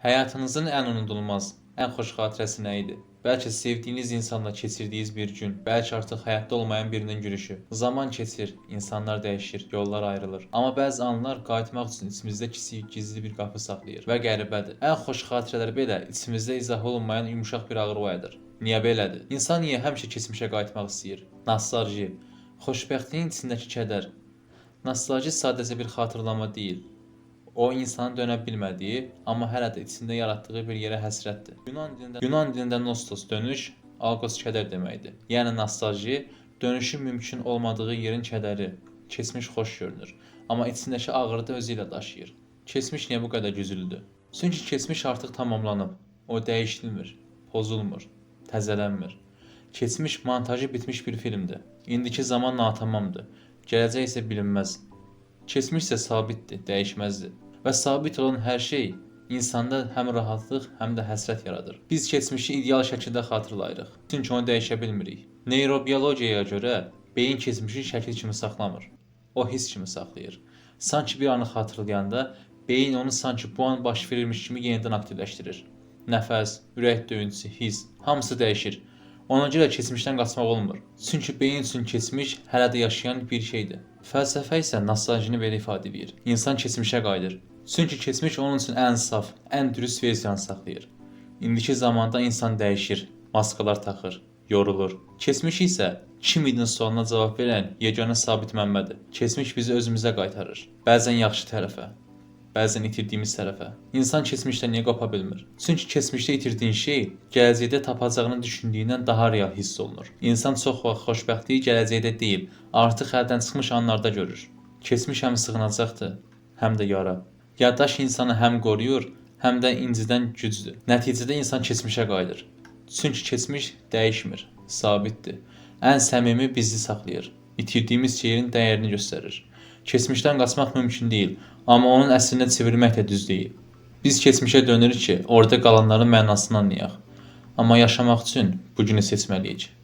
Həyatınızın ən unudulmaz, ən xoş xatirəsi nə idi? Bəlkə sevdiyiniz insanla keçirdiyiniz bir gün, bəlkə artıq həyatda olmayan birinin gülüşü. Zaman keçir, insanlar dəyişir, yollar ayrılır. Amma bəzi anlar qayıtmaq üçün içimizdə kiçik, gizli bir qapı saxlayır və qəribədir. Ən xoş xatirələr belə içimizdə izah olunmayan yumşaq bir ağrı oyadır. Niyə belədir? İnsan niyə həmişə keçmişə qayıtmaq istəyir? Nostalji, xoşbəxtliyin içindəki kədər. Nostalji sadəcə bir xatırlama deyil. O insanın dönə bilmədiyi, amma hələ də içində yaratdığı bir yerə həsrətdir. Yunan dilində nostos dönüş, algos kədər deməkdir. Yəni nostalji dönüşün mümkün olmadığı yerin kədəri. Keçmiş xoş görünür, amma içindəki ağrı da özü ilə daşıyır. Keçmiş niyə bu qədər güclüdür? Çünki keçmiş artıq tamamlanıb. O dəyişilmir, pozulmur, təzələnmir. Keçmiş montajı bitmiş bir filmdir. İndiki zaman natamamdır. Gələcək isə bilinməz. Keçmiş isə sabitdir, dəyişməzdir. Və sabit olan hər şey insanda həm rahatlıq, həm də həsrət yaradır. Biz keçmişi ideal şəkildə xatırlayırıq, çünki onu dəyişə bilmirik. Neyrobiologiyaya görə beyin keçmişi şəkil kimi saxlamır. O hiss kimi saxlayır. Sanki bir anı xatırlayanda beyin onu sanki bu an baş verilmiş kimi yenidən aktivləşdirir. Nəfəs, ürək döyüntüsü, hiss, hamısı dəyişir. Ona görə keçmişdən qaçmaq olmur. Çünki beyin üçün keçmiş hələ də yaşayan bir şeydir. Fəlsəfə isə nostaljini belə ifadə edir. İnsan keçmişə qayıdır. Çünki keçmiş onun üçün ən saf, ən dürüst versiyanı saxlayır. İndiki zamanda insan dəyişir, maskalar taxır, yorulur. Keçmiş isə kim idin sualına cavab verən yeganə sabit mənbədir. Keçmiş bizi özümüzə qaytarır. Bəzən yaxşı tərəfə, bəzən itirdiyimiz tərəfə. İnsan keçmişdən niyə qapa bilmir? Çünki keçmişdə itirdiyin şey gələcəkdə tapacağını düşündüyündən daha real hiss olunur. İnsan çox vaxt xoşbəxtliyi gələcəkdə deyil, artıq əldən çıxmış anlarda görür. Keçmiş həm sığınacaqdır, həm də yara. Yaddaş insanı həm qoruyur, həm də incidən gücdür. Nəticədə insan keçmişə qayıdır. Çünki keçmiş dəyişmir, sabitdir. Ən səmimi bizi saxlayır. İtirdiyimiz şeyin dəyərini göstərir. Keçmişdən qaçmaq mümkün deyil, amma onun əslinə çevirmək də düz deyil. Biz keçmişə dönürük ki, orada qalanların mənasını anlayaq. Amma yaşamaq üçün bu günü seçməliyik.